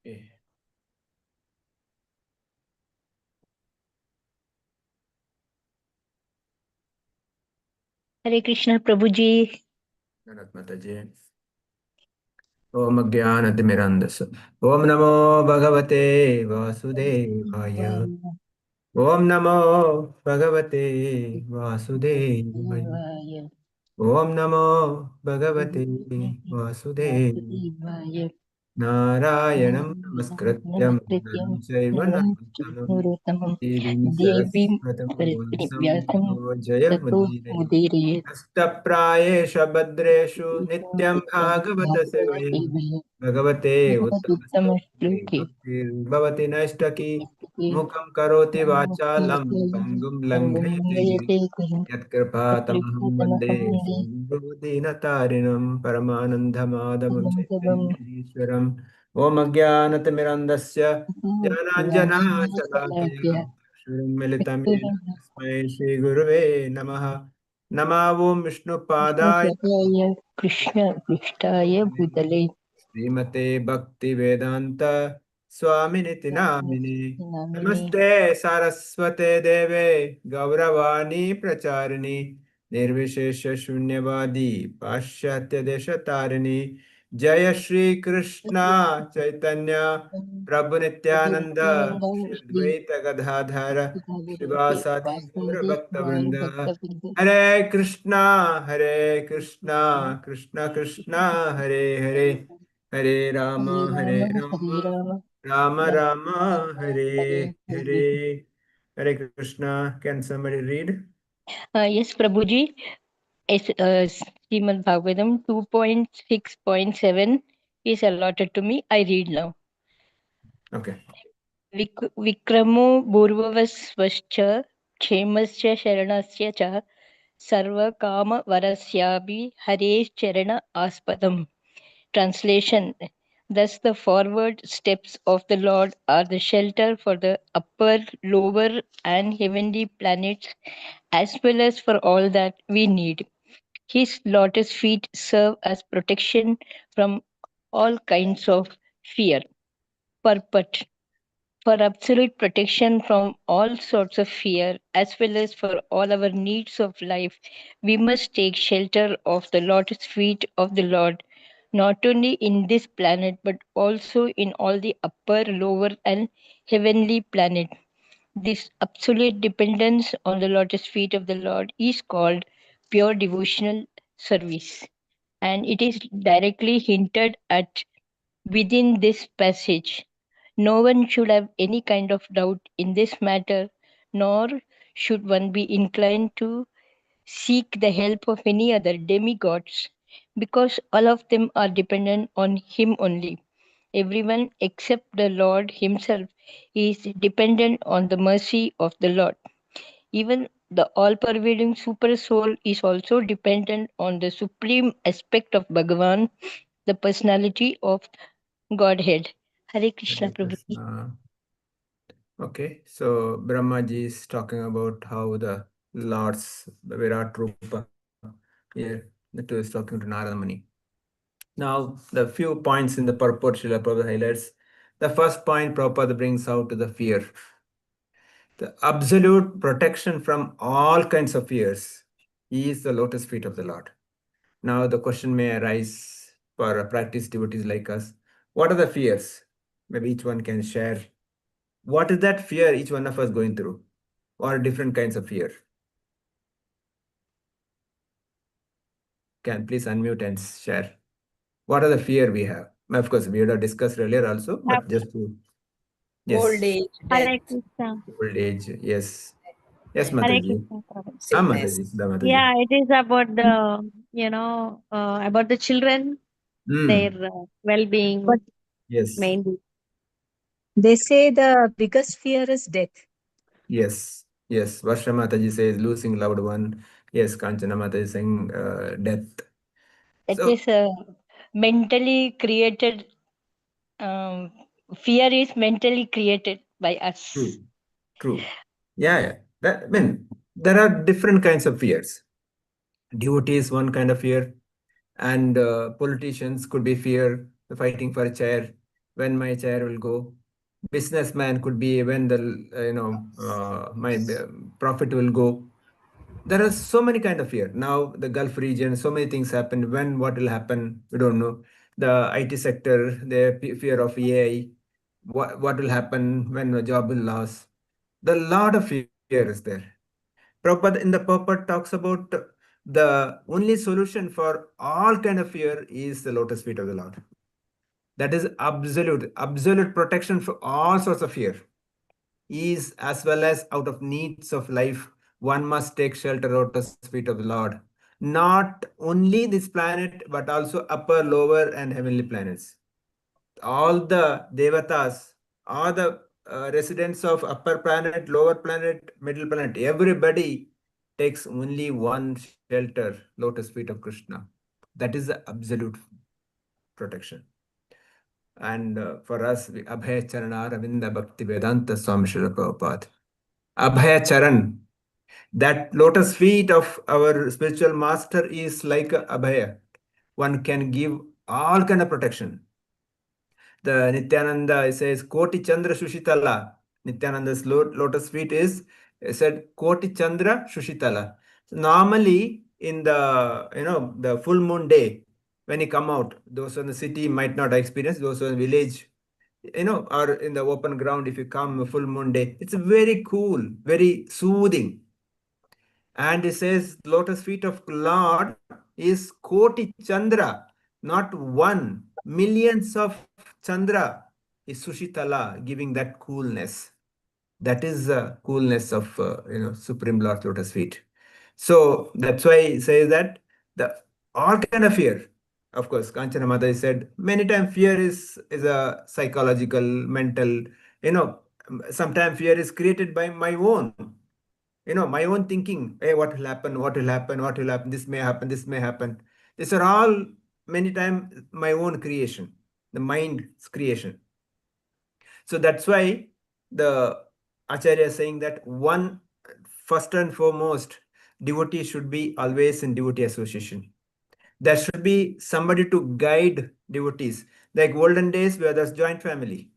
Okay. Hare Krishna Prabhuji. Mataji. Om Jnanatimirandasya. Om Namo Bhagavate Vasudevaya. Om Namo Bhagavate Vasudevaya. Om Namo Bhagavate Vasudevaya. Narayanam Namaskrityam Naram Chaiva Narottamam Devim Devim Saraswatam Vyasam Vyasam Tato Tato Jayamudire Mudire Astaprayesha Badreshu Nityam Bhagavata Sevaya Bhagavate Bhagavatam Uttamastoke Shloke Bhaktir Bhavati Naistaki Mukam Karoti Vachalam Pangum Langhayate Yatkripatamaham Vande Sambhuvinatarinam Paramanandhamadamam Chaitanyamishwaram Om Ajnanatimirandasya Jnananjana Shalakaya Shrim Militamena Tasmai Shri Gurave Namaha Nama Om Vishnu Padaya Krishna Krishtaya Bhutale Srimate Bhakti Vedanta Swaminiti Namine Namini Namaste Saraswate Deve Gauravani Pracharini Nirvishesha Shunyavadi Paschatya Deshatarini Jaya Shri Krishna Chaitanya Prabhu Nityananda Shri Advaita Gadadhara Shivasadi Gaura Bhakta Vrinda Hare Krishna, Krishna Krishna, Hare Hare, Hare Hare Rama, Rama Rama Rama Rama, Hare Hare Hare. Hare. Hare Krishna. Can somebody read? Yes, Prabhuji. Srimad Bhagavatam 2.6.7 is allotted to me. I read now. Okay. Vikramo Bhurvavasvascha Kshemascha Sharanasya cha Sarva Kama Varasyabi Hare Charana Aspadam. Translation. Thus the forward steps of the Lord are the shelter for the upper, lower, and heavenly planets, as well as for all that we need. His lotus feet serve as protection from all kinds of fear. Purport. For absolute protection from all sorts of fear, as well as for all our needs of life, we must take shelter of the lotus feet of the Lord, not only in this planet, but also in all the upper, lower, and heavenly planet. This absolute dependence on the lotus feet of the Lord is called pure devotional service, and it is directly hinted at within this passage. No one should have any kind of doubt in this matter, nor should one be inclined to seek the help of any other demigods, because all of them are dependent on Him only. Everyone except the Lord Himself is dependent on the mercy of the Lord. Even the all pervading super soul is also dependent on the supreme aspect of Bhagavan, the personality of Godhead. Hare Krishna Hare Prabhuji. Krishna. Okay. So Brahmaji is talking about how the Lord's Virat Rupa here, the two is talking to Narada Muni. Now, the few points in the purport Srila Prabhupada highlights. The first point Prabhupada brings out to the fear. The absolute protection from all kinds of fears is the lotus feet of the Lord. Now, the question may arise for practice devotees like us. What are the fears? Maybe each one can share. What is that fear each one of us going through? Or different kinds of fear? Can please unmute and share. What are the fear we have? Of course, we have discussed earlier also, but just to, Old yes, age, Hare death, Krishna. old age, yes. Yes, and Hare Mataji. Krishna. Prabhu. Ah, sickness. Mataji, Sudha Mataji. Yeah, it is about the, about the children, their Mm, well-being But yes, mainly. they say the biggest fear is death. yes, yes. Varsha Mataji says losing loved one. Yes, Kanchana Mataji is saying death. That So, is mentally created, fear is mentally created by us. true, true. Yeah, yeah. That, I mean, there are different kinds of fears. Duty is one kind of fear, and politicians could be fear, fighting for a chair. when my chair will go. Businessman could be when the my profit will go. There are so many kind of fear. Now the Gulf region, so many things happen. When what will happen, we don't know. The IT sector, the fear of AI, what will happen when the job will lose. The lot of fear is there. Prabhupada in the purport talks about the only solution for all kind of fear is the lotus feet of the Lord. That is absolute protection for all sorts of fear. Is as well as out of needs of life, one must take shelter lotus feet of the Lord. Not only this planet, but also upper, lower, and heavenly planets. All the devatas, all the residents of upper planet, lower planet, middle planet, everybody takes only one shelter, lotus feet of Krishna. That is the absolute protection. And for us, Abhaya Charana Ravinda Bhakti Vedanta Swami Srila Prabhupada. Abhaya Charan, that lotus feet of our spiritual master is like a Abhaya. One can give all kind of protection. The Nityananda says, Koti Chandra Shushitala. Nityananda's lotus feet is said Koti Chandra Shushitala. So normally in the full moon day, when you come out, those in the city might not experience, those in the village, or in the open ground, if you come full moon day, it's very cool, very soothing. And it says lotus feet of Lord is Koti Chandra, not one, millions of Chandra is Sushitala, giving that coolness. That is the coolness of Supreme Lord lotus feet. So that's why it says that the all kind of fear. Of course, Kanchana Mata said many times fear is a psychological, mental. Sometimes fear is created by my own. My own thinking. Hey, what will happen? What will happen? What will happen? This may happen. This may happen. These are all many times my own creation, the mind's creation. So that's why the Acharya is saying that one, first and foremost, devotee should be always in devotee association. There should be somebody to guide devotees. Like olden days where there's joint family.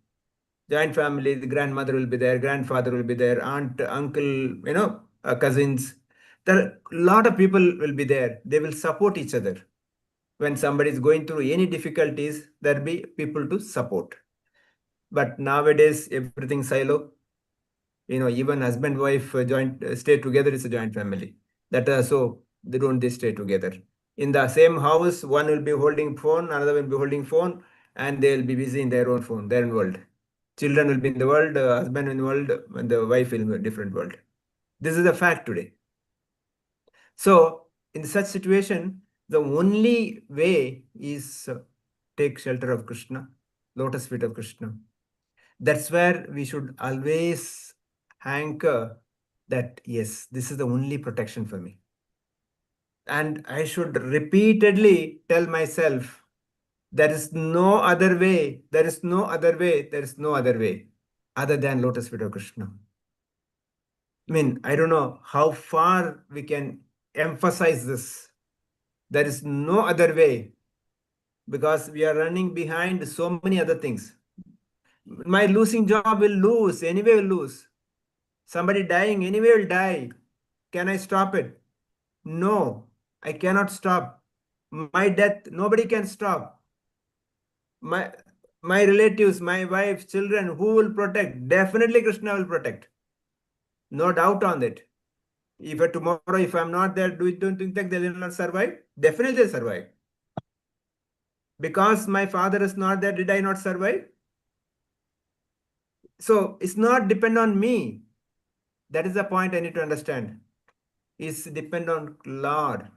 Joint family, the grandmother will be there, grandfather will be there, aunt, uncle, cousins. There are a lot of people will be there. They will support each other. When somebody is going through any difficulties, there will be people to support. But nowadays, everything silo. Even husband, wife joint stay together is a joint family. So they stay together. In the same house, one will be holding phone, another will be holding phone, and they will be busy in their own phone, their own world. Children will be in the world, husband in the world, and the wife will be in a different world. This is a fact today. So in such situation, the only way is take shelter of Krishna, lotus feet of Krishna. That's where we should always anchor that, yes, this is the only protection for me. And I should repeatedly tell myself, there is no other way, there is no other way, there is no other way other than lotus feet of Krishna. I don't know how far we can emphasize this. There is no other way because we are running behind so many other things. My losing job will lose, anyway will lose. Somebody dying, anyway will die. Can I stop it? No, I cannot stop. My death, nobody can stop. My relatives, my wife, children, who will protect? Definitely Krishna will protect. No doubt on that. If tomorrow, if I'm not there, don't you think they will not survive? Definitely they'll survive. Because my father is not there, did I not survive? So it's not depend on me. That is the point I need to understand. It's depend on Lord.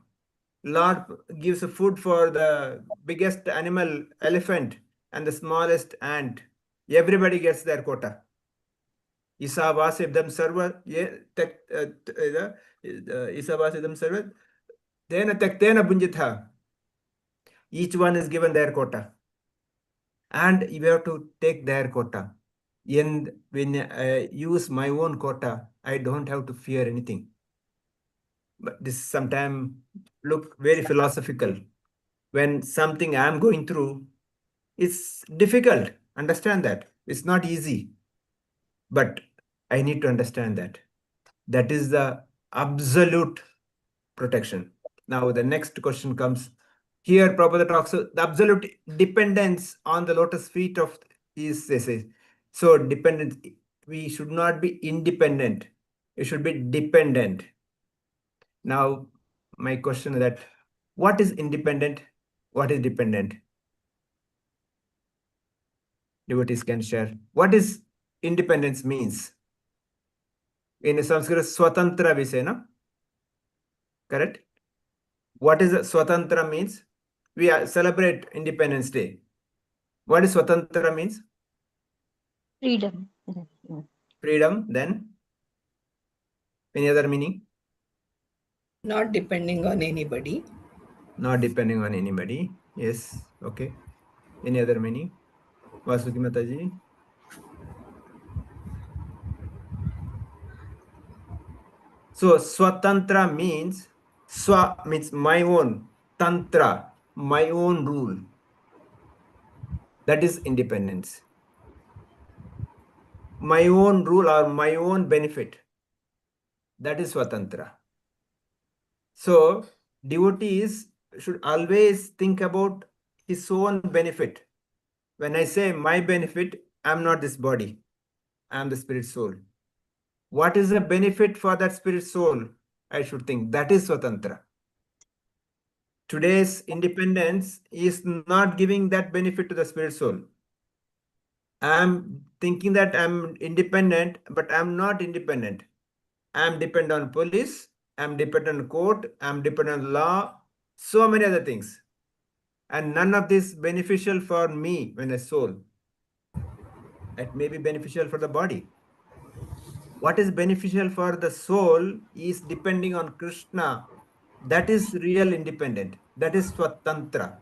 Lord gives food for the biggest animal, elephant, and the smallest ant. Everybody gets their quota. Isavasidam sarva, Isavasidam sarva, tena tektena bunjitha. Each one is given their quota. And you have to take their quota. And when I use my own quota, I don't have to fear anything. But this sometimes look very philosophical. When something I'm going through, it's difficult. understand that. It's not easy, but I need to understand that. That is the absolute protection. Now, the next question comes. Here, Prabhupada talks the absolute dependence on the lotus feet of is they say. So, dependence, we should not be independent. We should be dependent. Now, my question is that what is independent? What is dependent? Devotees can share. What is independence means? In Sanskrit, swatantra we say, no? Correct? What is swatantra means? We celebrate Independence Day. What is swatantra means? Freedom. Freedom. Then any other meaning? Not depending on anybody. Not depending on anybody. Yes. Okay. Any other meaning? Vasuki Mataji. So swatantra means swa means my own, tantra, my own rule. That is independence. My own rule or my own benefit. That is swatantra. So devotees should always think about his own benefit. When I say my benefit, I'm not this body. I'm the spirit soul. What is the benefit for that spirit soul? I should think that is swatantra. Today's independence is not giving that benefit to the spirit soul. I'm thinking that I'm independent, but I'm not independent. I'm dependent on police, I'm dependent on court, I'm dependent on law, so many other things. And none of this beneficial for me when a soul. It may be beneficial for the body. What is beneficial for the soul is depending on Krishna. That is real independent. That is swatantra.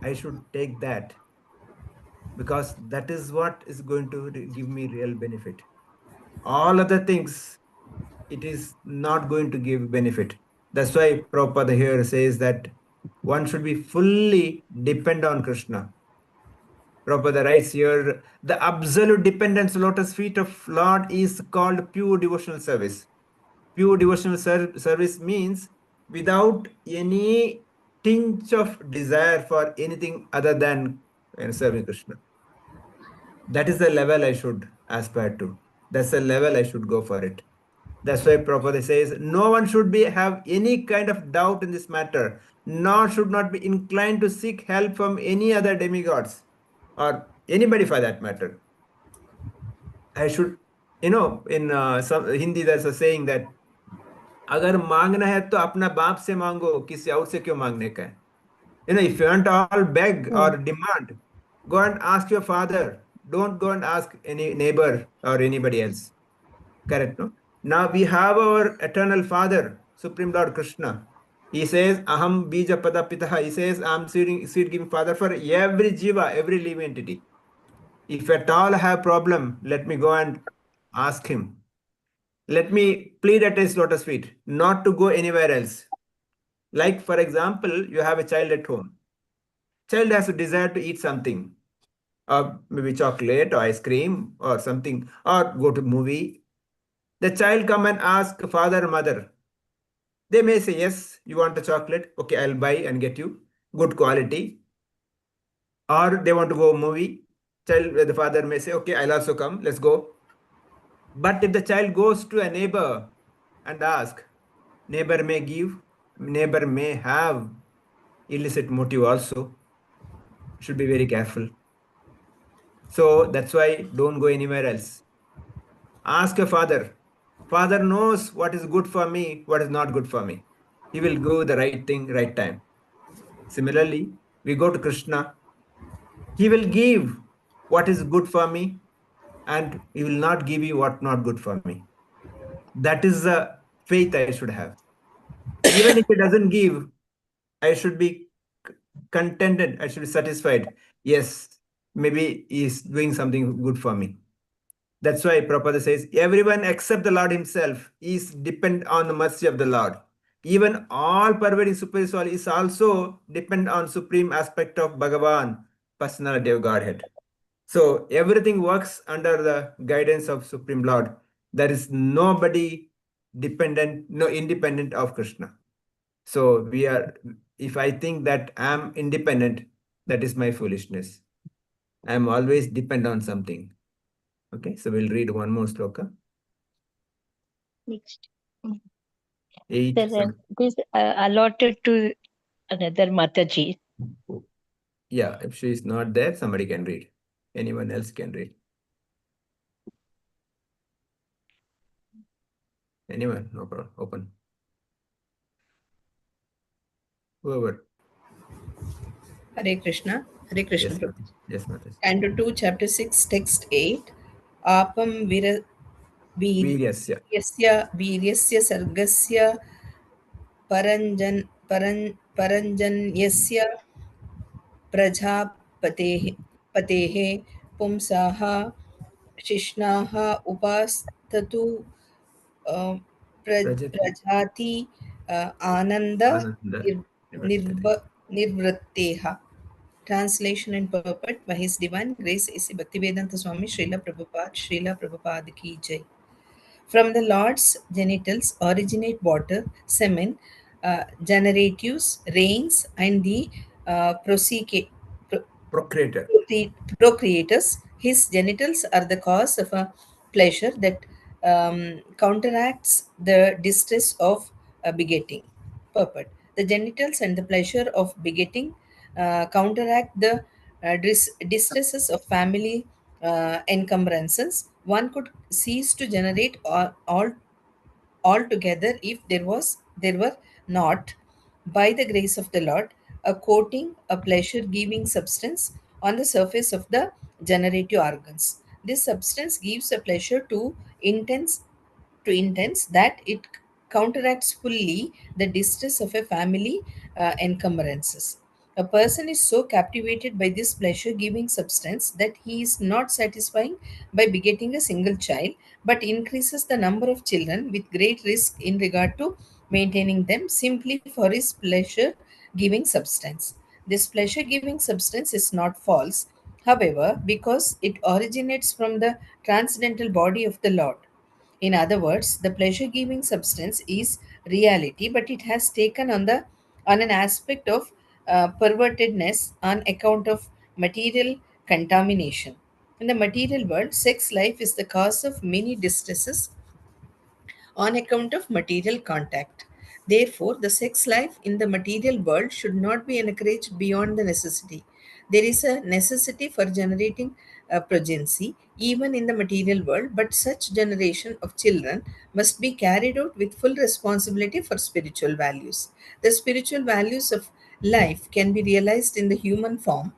I should take that because that is what is going to give me real benefit. All other things, it is not going to give benefit. That's why Prabhupada here says that one should be fully dependent on Krishna. Prabhupada writes here, the absolute dependence lotus feet of Lord is called pure devotional service. Pure devotional service means without any tinge of desire for anything other than serving Krishna. That is the level I should aspire to. That's the level I should go for it. That's why Prabhupada says no one should have any kind of doubt in this matter, nor should not be inclined to seek help from any other demigods or anybody for that matter. I should, in some Hindi there's a saying that अगर मांगना है तो अपना बाप से मांगो, किसी और से क्यों मांगने का है? If you want to all beg or demand, go and ask your father. Don't go and ask any neighbor or anybody else. Correct, no? Now we have our eternal Father, Supreme Lord Krishna. He says, Aham Bija Pada Pitaha. He says, I'm seed giving Father for every jiva, every living entity. If at all I have problem, let me go and ask him. Let me plead at his lotus feet, not to go anywhere else. Like, for example, you have a child at home. Child has a desire to eat something, or maybe chocolate or ice cream or something, or go to movie. The child come and ask father or mother. They may say, yes, you want the chocolate? Okay, I'll buy and get you. Good quality. Or they want to go movie. The father may say, okay, I'll also come. Let's go. But if the child goes to a neighbor and ask, neighbor may give, neighbor may have illicit motive also. Should be very careful. So that's why don't go anywhere else. Ask your father. Father knows what is good for me, what is not good for me. He will do the right thing, right time. Similarly, we go to Krishna. He will give what is good for me and he will not give you what not good for me. That is the faith I should have. Even if he doesn't give, I should be contented. I should be satisfied. Yes, maybe he is doing something good for me. That's why Prabhupada says, everyone except the Lord himself is dependent on the mercy of the Lord. Even all pervading superior soul is also dependent on supreme aspect of Bhagavan, personality of Godhead. So everything works under the guidance of Supreme Lord. There is nobody dependent, no independent of Krishna. So we are, if I think that I'm independent, that is my foolishness. I'm always depend on something. Okay, so we'll read one more sloka. Next. 8. This allotted to another Mataji. Yeah, if she is not there, somebody can read. Anyone else can read. Anyone? No problem. Open. Whoever. Hare Krishna. Hare Krishna. Yes, Prabhu. Mataji. Yes, Mataji. Canto 2, Chapter 6, Text 8. Apam Viryasya. वीर्यस्य सर्गस्य परञ्जन्यस्य पतेः पुंसाः शिश्नाः उपास्ततु Prajati. प्रजाति आनन्द Ananda. निर्वृत्तेः. Translation and purport by His Divine Grace is Bhaktivedanta Swami Srila Prabhupada Ki Jai. From the Lord's genitals originate water, semen, generatives, rains, and the Procreator. procreators. His genitals are the cause of a pleasure that counteracts the distress of begetting. Purport. The genitals and the pleasure of begetting counteract the distresses of family encumbrances. One could cease to generate all altogether if there were not, by the grace of the Lord, a coating, a pleasure giving substance on the surface of the generative organs. This substance gives a pleasure intense that it counteracts fully the distress of a family encumbrances. A person is so captivated by this pleasure giving substance that he is not satisfying by begetting a single child, but increases the number of children with great risk in regard to maintaining them simply for his pleasure giving substance. This pleasure giving substance is not false, however, because it originates from the transcendental body of the Lord. In other words, the pleasure giving substance is reality, but it has taken on an aspect of pervertedness on account of material contamination. In the material world, sex life is the cause of many distresses on account of material contact. Therefore, the sex life in the material world should not be encouraged beyond the necessity. There is a necessity for generating a progeny even in the material world, but such generation of children must be carried out with full responsibility for spiritual values. The spiritual values of life can be realized in the human form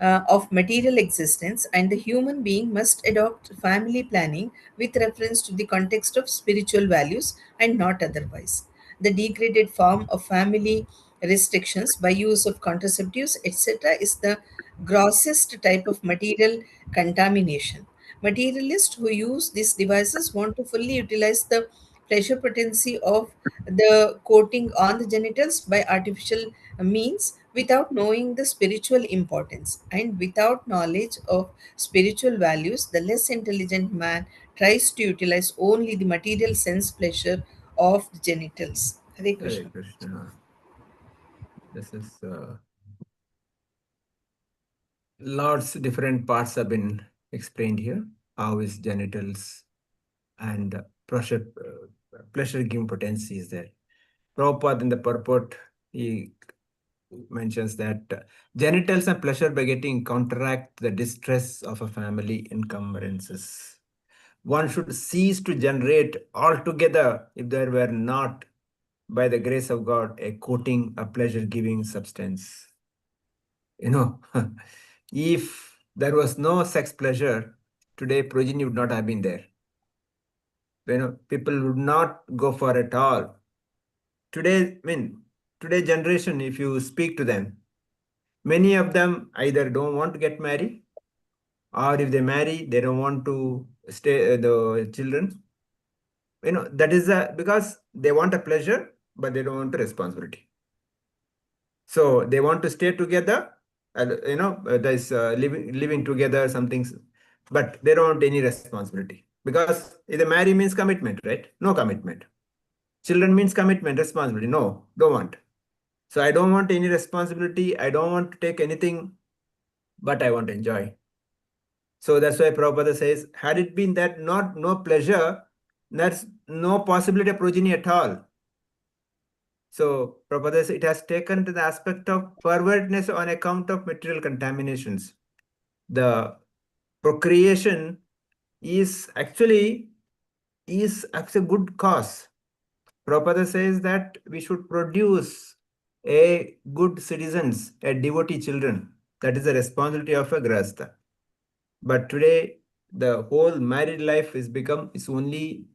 of material existence, and the human being must adopt family planning with reference to the context of spiritual values and not otherwise. The degraded form of family restrictions by use of contraceptives, etc., is the grossest type of material contamination. Materialists who use these devices want to fully utilize the pleasure potency of the coating on the genitals by artificial means without knowing the spiritual importance, and without knowledge of spiritual values the less intelligent man tries to utilize only the material sense pleasure of the genitals. Hare Hare Krishna. Krishna. This is lots different parts have been explained here. How is genitals and pleasure giving potency is there. Prabhupada in the purport, he mentions that genitals and pleasure begetting counteract the distress of a family encumbrances. One should cease to generate altogether if there were not, by the grace of God, a coating, a pleasure-giving substance. You know, if there was no sex pleasure, today progeny would not have been there. You know, people would not go for it all. Today, today generation, if you speak to them, many of them either don't want to get married, or if they marry, they don't want to stay the children. You know, that is because they want a pleasure, but they don't want a responsibility. So they want to stay together, there's living together, some things, but they don't want any responsibility because either marry means commitment, right? No commitment. Children means commitment, responsibility. No, don't want. So I don't want any responsibility. I don't want to take anything, but I want to enjoy. So that's why Prabhupada says, had it been that not no pleasure, there's no possibility of progeny at all. So Prabhupada says it has taken to the aspect of pervertness on account of material contaminations. The procreation is actually a good cause. Prabhupada says that we should produce a good citizens, a devotee children. That is the responsibility of a grahastha. But today, the whole married life is only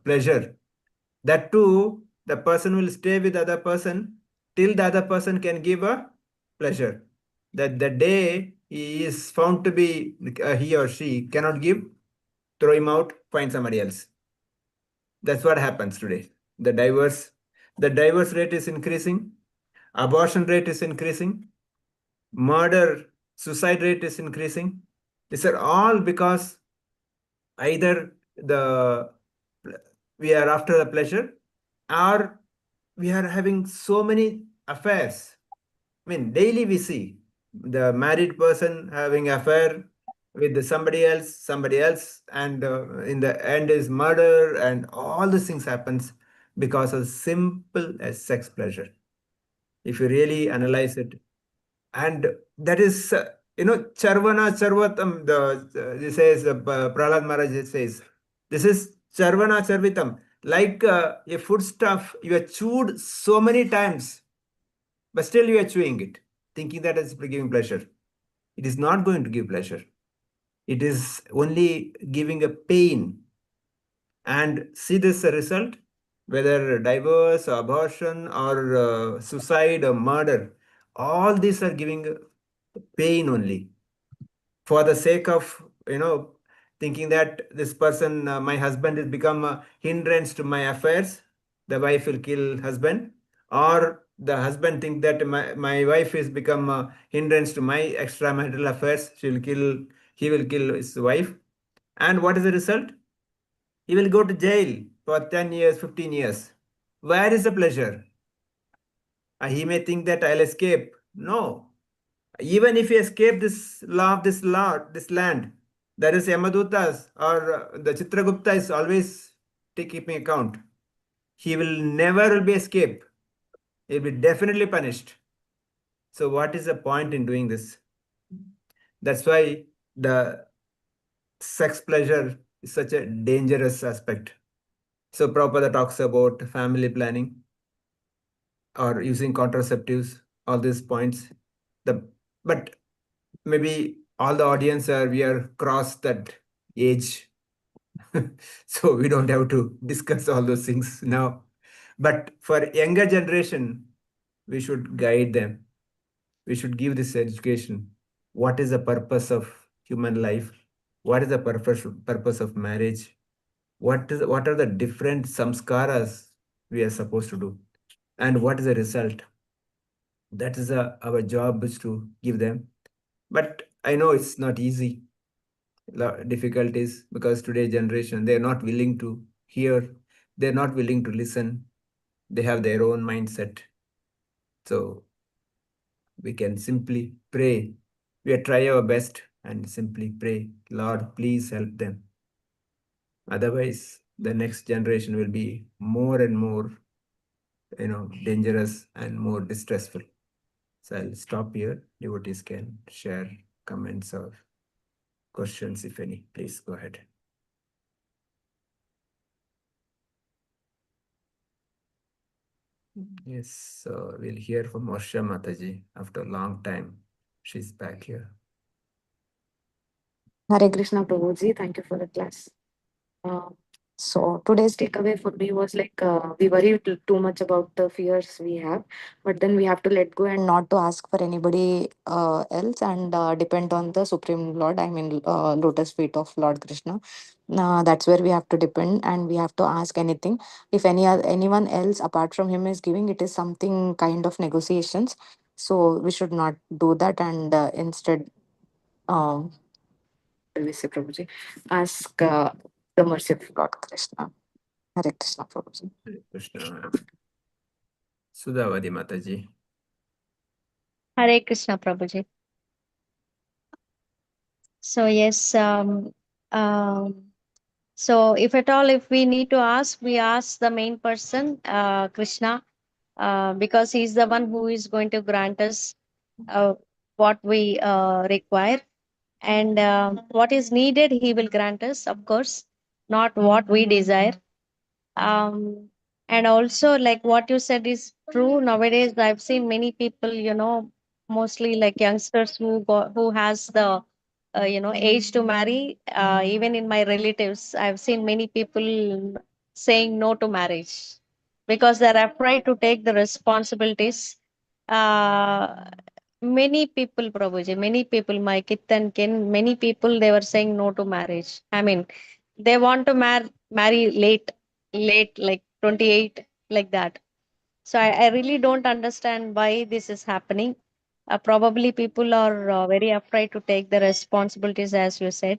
pleasure. That too, the person will stay with the other person till the other person can give a pleasure. That the day he is found to be he or she cannot give, throw him out, find somebody else. That's what happens today. The divorce rate is increasing, abortion rate is increasing, murder, suicide rate is increasing. These are all because either the we are after the pleasure or we are having so many affairs. I mean, daily we see the married person having affair with somebody else, and in the end is murder, and all these things happens because of simple as sex pleasure. If you really analyze it, and that is charvana charvatam. This says Prahlad Maharaj says this is charvana charvitam, like a foodstuff you have chewed so many times, but still you are chewing it, thinking that it's giving pleasure. It is not going to give pleasure. It is only giving a pain. And see this result, whether divorce, abortion, or suicide or murder, all these are giving pain only for the sake of thinking that this person, my husband, has become a hindrance to my affairs. The wife will kill husband, or the husband think that my wife has become a hindrance to my extramarital affairs. He will kill his wife, and what is the result? He will go to jail for 10 years, 15 years. Where is the pleasure? He may think that I'll escape. No. Even if he escape this land, there is Yamadutas or the Chitragupta is always keeping account. He will never be escape. He'll be definitely punished. So what is the point in doing this? That's why the sex pleasure is such a dangerous aspect. So Prabhupada talks about family planning or using contraceptives, all these points. But maybe all the audience we are crossed that age. So we don't have to discuss all those things now. But for younger generation, we should guide them. We should give this education. What is the purpose of human life? What is the purpose of marriage? What are the different samskaras we are supposed to do? And what is the result? That is our job is to give them. But I know it's not easy. Difficulties because today generation, they're not willing to hear, they're not willing to listen, they have their own mindset. So we can simply pray, we try our best and simply pray, Lord, please help them. Otherwise the next generation will be more and more dangerous and more distressful. So I'll stop here. Devotees can share comments or questions if any. Please go ahead. Yes, so we'll hear from Varsha Mataji after a long time. She's back here. Hare Krishna Prabhuji, thank you for the class. Uh, so today's takeaway for me was like we worry too much about the fears we have, but then we have to let go and not to ask for anybody else and depend on the Supreme Lord. I mean, lotus feet of Lord Krishna. That's where we have to depend, and we have to ask anything. If anyone else apart from him is giving, it is something kind of negotiations. So we should not do that, and instead, what do we say, Prabhuji? Ask the mercy of Lord Krishna. Hare Krishna, Prabhuji. Hare Krishna. Sudhavadi Mataji. Hare Krishna, Prabhuji. So yes, so if at all, if we need to ask, we ask the main person, Krishna, because he's the one who is going to grant us what we require, and what is needed, he will grant us, of course, not what we desire. And also, like what you said is true. Nowadays, I've seen many people, mostly like youngsters who has the age to marry. Even in my relatives, I've seen many people saying no to marriage because they're afraid to take the responsibilities. Uh, Many people, Prabhuji, many people, my kith and kin, many people, they were saying no to marriage. I mean, they want to marry late, like 28, like that. So I really don't understand why this is happening. Probably people are very afraid to take the responsibilities, as you said.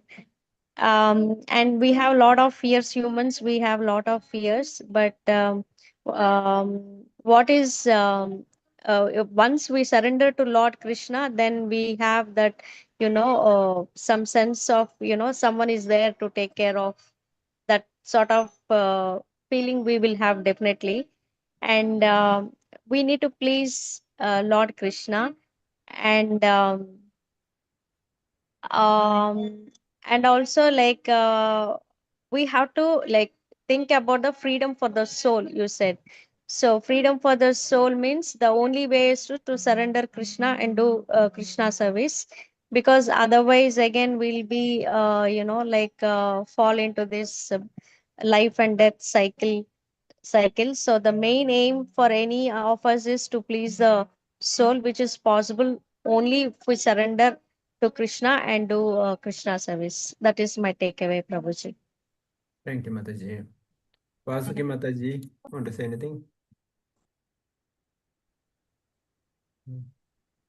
And we have a lot of fears, humans, we have a lot of fears, but what is once we surrender to Lord Krishna, then we have that, some sense of, someone is there to take care of, that sort of feeling we will have definitely. And we need to please Lord Krishna. And um and also, like, we have to, like, think about the freedom for the soul, you said. So freedom for the soul means the only way is to surrender Krishna and do Krishna service, because otherwise again we'll be like, fall into this life and death cycle. So the main aim for any of us is to please the soul, which is possible only if we surrender to Krishna and do Krishna service. That is my takeaway, Prabhuji. Thank you, Mataji. Vasuki Mataji, want to say anything?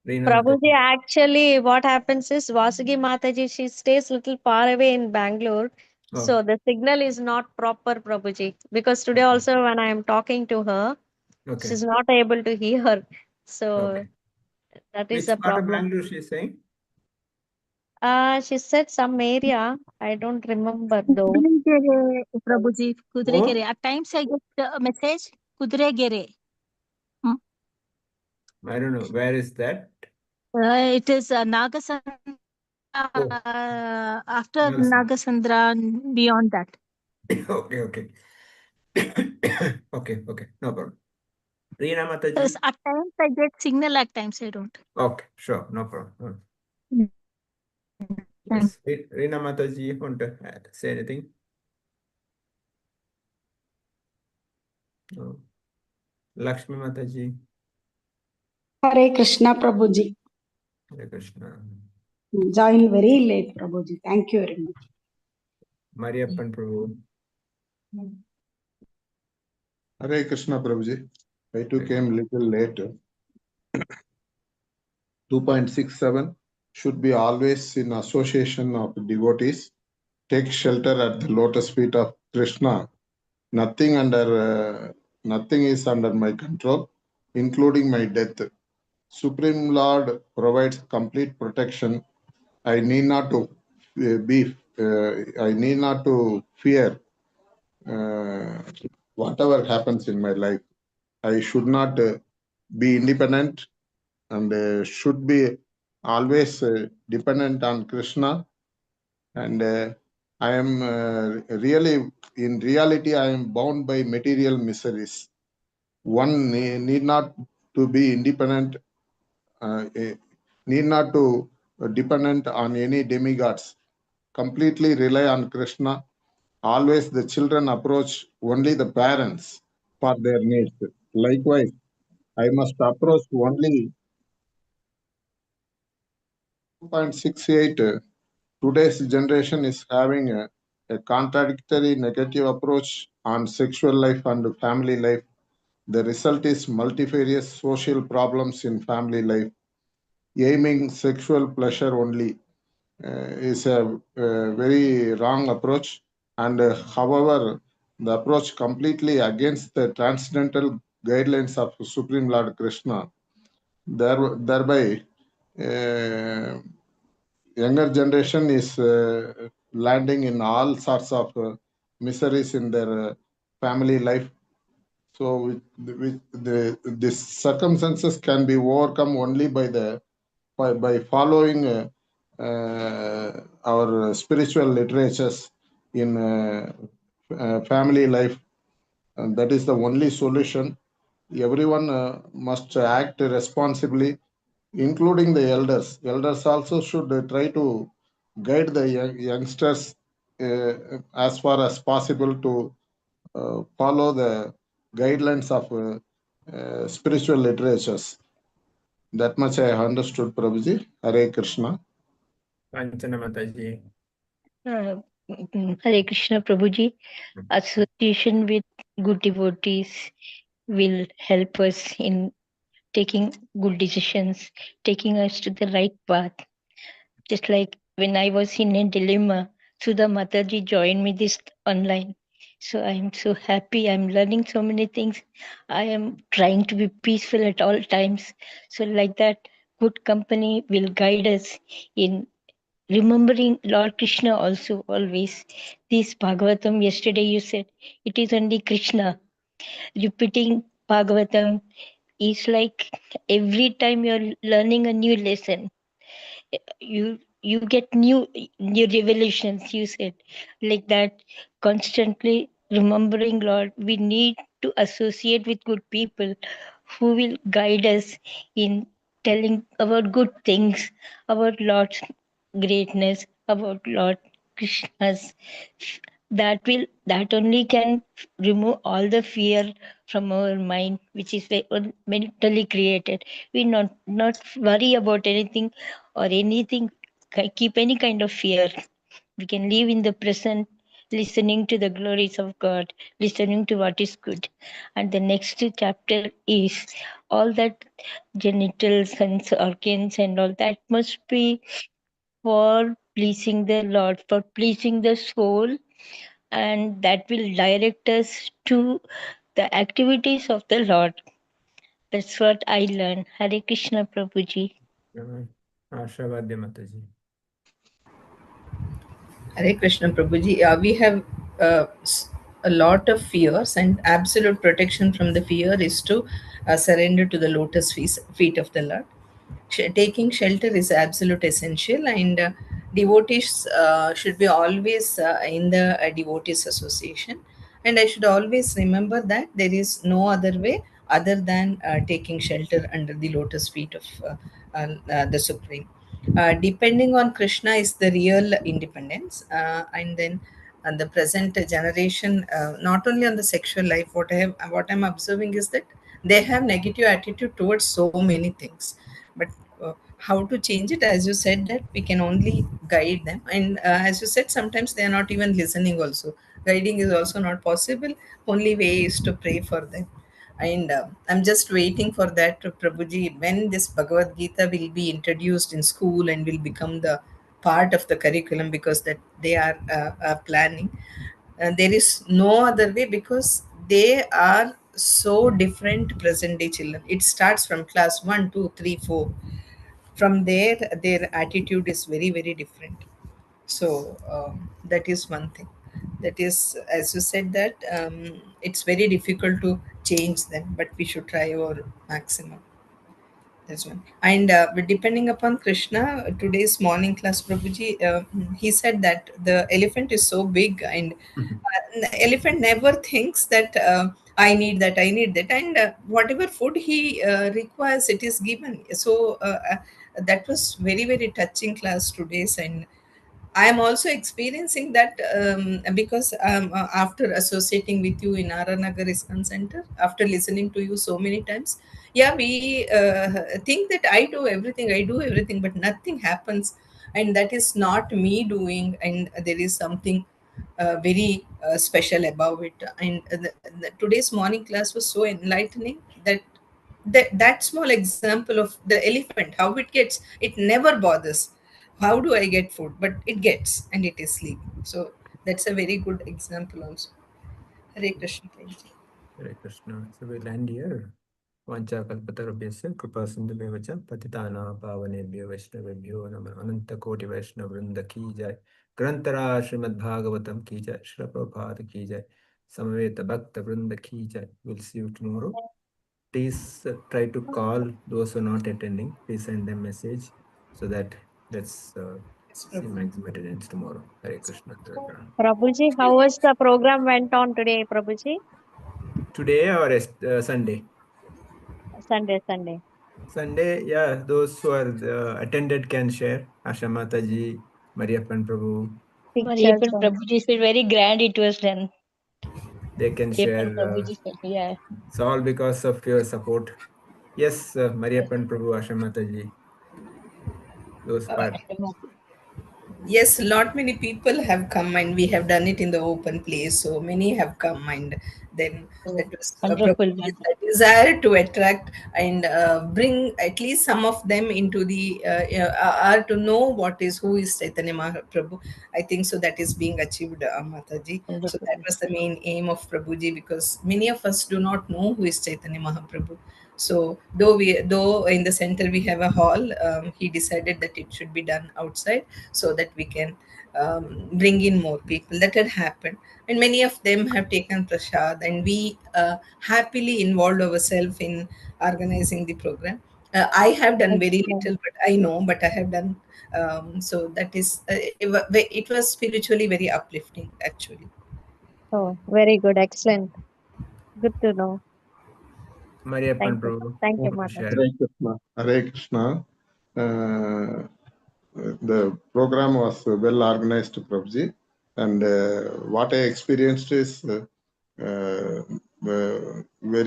Reena Prabhuji, Mataji. actually, what happens is Vasagi Mataji, she stays little far away in Bangalore. So Oh, the signal is not proper, Prabhuji. Because today okay. also when I am talking to her, Okay. she's not able to hear. So Okay. that is Which a part of problem. Bangalore she is saying? She said some area. I don't remember though. Kudregere, Prabhuji, Kudregere. Oh, At times I get a message, Kudregere. I don't know. Where is that? It is Nagasandra, Oh, after Nagasand. Nagasandra, and beyond that. Okay, okay. Okay, okay. No problem. Reena Mataji. At times I get signal, at times I don't. Okay, sure. No problem. Mm. Yes. Reena Mataji, want to say anything? No. Lakshmi Mataji. Hare Krishna Prabhuji. Hare Krishna. Joined very late, Prabhuji. Thank you very much. Mariappan Prabhu. Hare Krishna Prabhuji. I too Hare came little late. 2.67 should be always in association of devotees. Take shelter at the lotus feet of Krishna. Nothing is under my control, including my death. Supreme Lord provides complete protection. I need not to I need not to fear whatever happens in my life. I should not be independent and should be always dependent on Krishna. And I am in reality, I am bound by material miseries. One need not to be independent, need not to dependent on any demigods. Completely rely on Krishna. Always the children approach only the parents for their needs. Likewise, I must approach only 2.68. Today's generation is having a contradictory negative approach on sexual life and family life. The result is multifarious social problems in family life. Aiming sexual pleasure only is a very wrong approach, and however, the approach completely against the transcendental guidelines of Supreme Lord Krishna. Thereby, younger generation is landing in all sorts of miseries in their family life. So, these circumstances can be overcome only by following our spiritual literatures in family life, and that is the only solution. Everyone must act responsibly, including the elders. Elders also should try to guide the youngsters as far as possible to follow the guidelines of spiritual literatures. That much I understood, Prabhuji. Hare Krishna. Kanchana Mataji. Hare Krishna Prabhuji. Association with good devotees will help us in taking good decisions, taking us to the right path. Just like when I was in a dilemma, Sudha Mataji joined me this online. So I'm so happy. I'm learning so many things. I am trying to be peaceful at all times. So like that, good company will guide us in remembering Lord Krishna also always. This Bhagavatam, yesterday you said, it is only Krishna. Repeating Bhagavatam is like every time you're learning a new lesson, you get new revelations, you said. Like that, constantly remembering Lord, we need to associate with good people who will guide us in telling about good things, about Lord's greatness, about Lord Krishna's. That only can remove all the fear from our mind, which is mentally created. We not worry about anything or anything, keep any kind of fear. We can live in the present, listening to the glories of God, listening to what is good. And the next chapter is all that genitals and organs and all that must be for pleasing the Lord, for pleasing the soul, and that will direct us to the activities of the Lord. That's what I learned. Hare Krishna Prabhuji. Ashavadya Mataji. Hare Krishna Prabhuji. We have a lot of fears, and absolute protection from the fear is to surrender to the lotus feet of the Lord. Taking shelter is absolute essential, and devotees should be always in the devotees association. And I should always remember that there is no other way other than taking shelter under the lotus feet of the Supreme. Depending on Krishna is the real independence, and then and the present generation, not only on the sexual life, what I'm observing is that they have negative attitude towards so many things. But how to change it? As you said, that we can only guide them, and as you said, sometimes they are not even listening also. Guiding is also not possible. Only way is to pray for them. And I'm just waiting for that, Prabhuji, when this Bhagavad Gita will be introduced in school and will become the part of the curriculum, because that they are planning. There is no other way, because they are so different present day children. It starts from class 1 2 3 4. From there their attitude is very very different. So that is one thing. That is, as you said, that it's very difficult to change them, but we should try our maximum. That's one. And depending upon Krishna, today's morning class, Prabhuji, he said that the elephant is so big, and the elephant never thinks that I need that, and whatever food he requires, it is given. So that was very very touching class today's, and I am also experiencing that, because after associating with you in Aranagar ISKCON Center, after listening to you so many times, yeah, we think that I do everything, but nothing happens, and that is not me doing, and there is something very special above it. And today's morning class was so enlightening that small example of the elephant, how it never bothers. How do I get food? But it gets, and it is sleeping. So that's a very good example also. Hare Krishna. Hare Krishna. So we'll end here. Vanchakalpatarubhyasya कृपासिन्धुभ्यः च पतितानां पावनेभ्यो वैष्णवेभ्यो नमः अनंत कोटि वैष्णव वृंद की जय ग्रंथराज श्रीमद् भागवतम की जय श्री प्रभुपाद की जय समवेत भक्त वृंद की जय. We'll see you tomorrow. Please try to call those who are not attending. Please send them message so that let's see maximum attendance tomorrow. Hare Krishna. Prabhuji, how was the program went on today, Prabhuji? Today or Sunday? Sunday. Sunday, yeah, those who are attended can share. Asha Mataji, Mariappan Prabhu, Pictures. Mariappan Prabhuji said very grand it was done. they can Mariappan share. Prabhuji said, yeah. It's all because of your support. Yes, Mariappan Prabhu, Asha Mataji, those part. Yes, lot many people have come, and we have done it in the open place. So many have come, and then that was Wonderful. a desire to attract and bring at least some of them into the are to know who is Chaitanya Mahaprabhu. I think so that is being achieved, Mataji. So that was the main aim of Prabhuji, because many of us do not know who is Chaitanya Mahaprabhu. So though in the center we have a hall, he decided that it should be done outside so that we can bring in more people. That had happened, and many of them have taken prasad, and we happily involved ourselves in organizing the program. I have done very little, but I know, but I have done. So that is, it was spiritually very uplifting, actually. Oh, very good. Excellent. Good to know. Mariappan Thank you. Prabhu, Thank you, to share. Hare Krishna. Hare Krishna. The program was well organized, Prabhuji, and what I experienced is very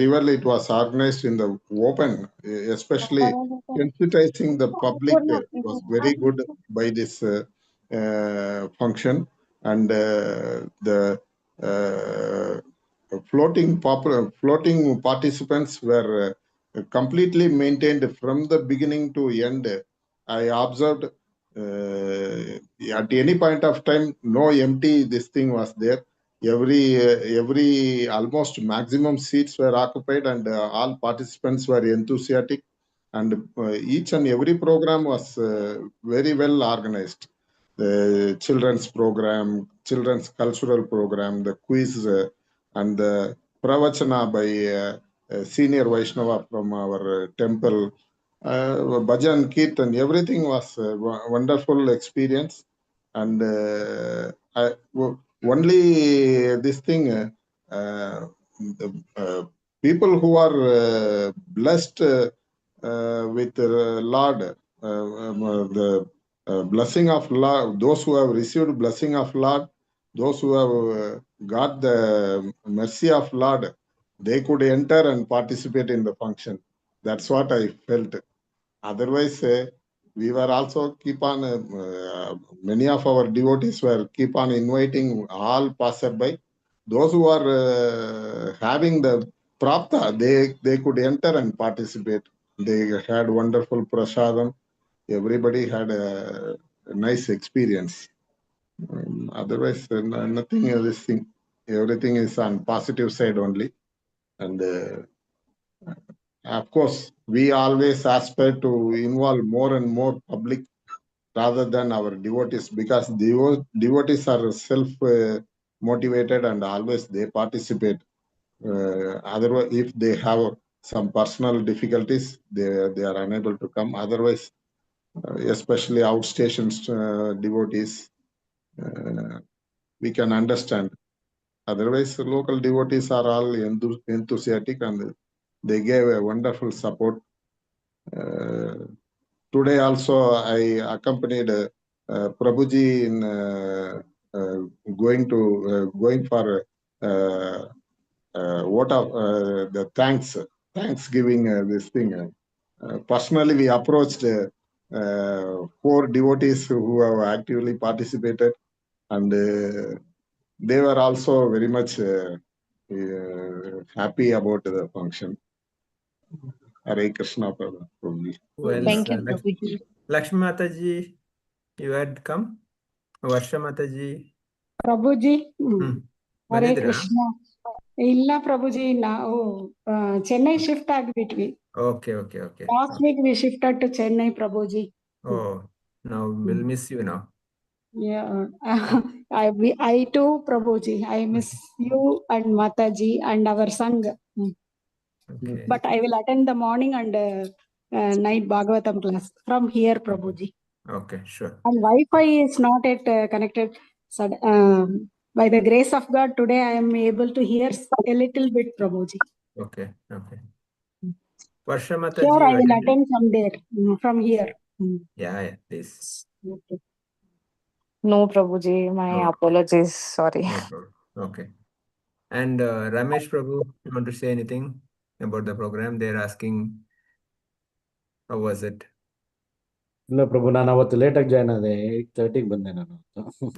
well it was organized in the open, especially sensitizing the public was very good by this function, and the floating participants were completely maintained from the beginning to end. I observed at any point of time, no empty this thing was there. Every almost maximum seats were occupied, and all participants were enthusiastic, and each and every program was very well organized. The children's program, children's cultural program, the quiz, and the pravachana by senior Vaishnava from our temple, bhajan, kirtan, everything was a wonderful experience. And only this thing, the people who are blessed with Lord, the blessing of Lord, those who have received blessing of Lord, those who have got the mercy of Lord, they could enter and participate in the function. That's what I felt. Otherwise, we were also keep on, many of our devotees were keep on inviting all passerby. Those who are having the prapta, they could enter and participate. They had wonderful prasadam. Everybody had a nice experience. Otherwise, nothing is this thing. Everything is on positive side only. And of course, we always aspire to involve more and more public rather than our devotees, because devotees are self motivated and always they participate. Otherwise, if they have some personal difficulties, they are unable to come. Otherwise, especially outstation devotees, we can understand. Otherwise, local devotees are all enthusiastic, and they gave a wonderful support. Today also, I accompanied Prabhuji in going for what of the Thanksgiving this thing. Personally, we approached 4 devotees who have actively participated, and they were also very much happy about the function. Hare Krishna Prabhuji. Well, Thank you, Prabhuji. Lakshmi Mataji, you had come? Varsha Mataji. ಪ್ರಭುಜಿ ಹರೇ ಬಂದಿದ್ರಾ? ಕೃಷ್ಣ. ಇಲ್ಲ ಪ್ರಭುಜಿ, ನಾವು Chennai shift ಆಗ್ಬಿಟ್ವಿ. Okay. Last week we shifted to Chennai, Prabhuji. Oh, now we'll miss you now. Yeah, I too, Prabhuji. I miss you and Mataji and our Sangh. Okay. But I will attend the morning and night Bhagavatam class from here, Prabhuji. Okay, sure. And Wi-Fi is not yet connected. So, by the grace of God, today I am able to hear a little bit, Prabhuji. Okay. Varsha Mataji, Sure, I you will attended? attend from there, from here. Yeah, please. Okay. No, Prabhuji, my No. apologies. Sorry. No problem. Okay. And Ramesh Prabhu, you want to say anything about the program? They're asking, how was it? ಇಲ್ಲ ಪ್ರಭು, ನಾನು ಅವತ್ತು ಲೇಟಾಗಿ join ಆದೆ. 8:30 ಬಂದೆ ನಾನು.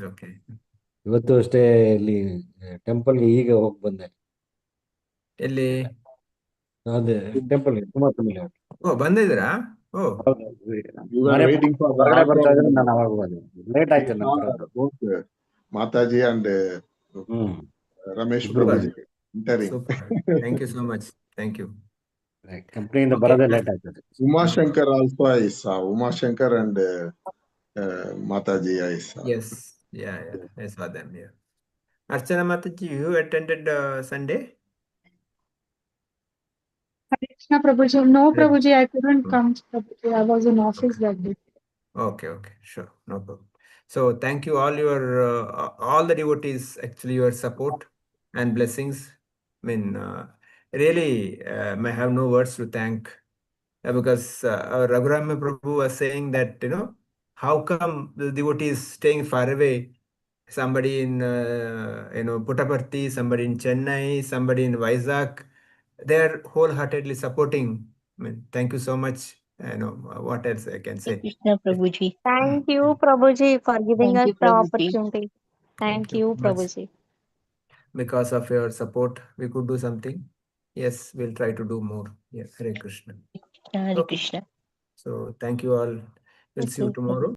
Okay. ಇವತ್ತು ಅಷ್ಟೇ ಇಲ್ಲಿ ಟೆಂಪಲ್ಗೆ ಈಗ ಹೋಗಿ ಬಂದೆ. ಎಲ್ಲಿ? ಅದೇ ಟೆಂಪಲ್ಗೆ ಕುಮಾರಸ್ವಾಮಿ. ಓ, ಬಂದಿದ್ದೀರಾ? ಓ, You were waiting for the ಹೊರಗಡೆ ಬರ್ತಾ altar. ಇದ್ರೆ ನಾನು ಅವಾಗ ಬಂದೆ. ಲೇಟ್ ಆಯ್ತು We ನಾನು saw ಬರೋದು. both Mataji and Ramesh ಇಬ್ರು Prabhuji ಬಂದಿದ್ರು. entering. super. Thank you so much. Thank you. ಕಂಪ್ನಿಯಿಂದ Okay. ಬರೋದೇ ಲೇಟ್ ಆಯ್ತದೆ. Umashankar also I saw. Umashankar and Mataji I saw. Yes. Yeah. I saw them here. Archana Mataji, you attended Sunday? Hare Krishna Prabhuji. No, Right. Prabhuji, I couldn't come. Prabhuji. I was in office that day. Okay, sure, no problem. So thank you all the devotees, actually your support and blessings. I mean, really, I have no words to thank because our Raghuram Prabhu was saying that, how come the devotees staying far away? Somebody in Puttaparthi, somebody in Chennai, somebody in Vizag, they're wholeheartedly supporting. I mean, thank you so much. What else I can say? Krishna Prabhuji. Thank you, Prabhuji, for giving Thank us you, the Prabhuji. opportunity. Thank you, so much. Prabhuji. Because of your support, we could do something. Yes, we'll try to do more. Yes, Hare Krishna. Hare Okay. Krishna. So thank you all. We'll Thank see you you. tomorrow.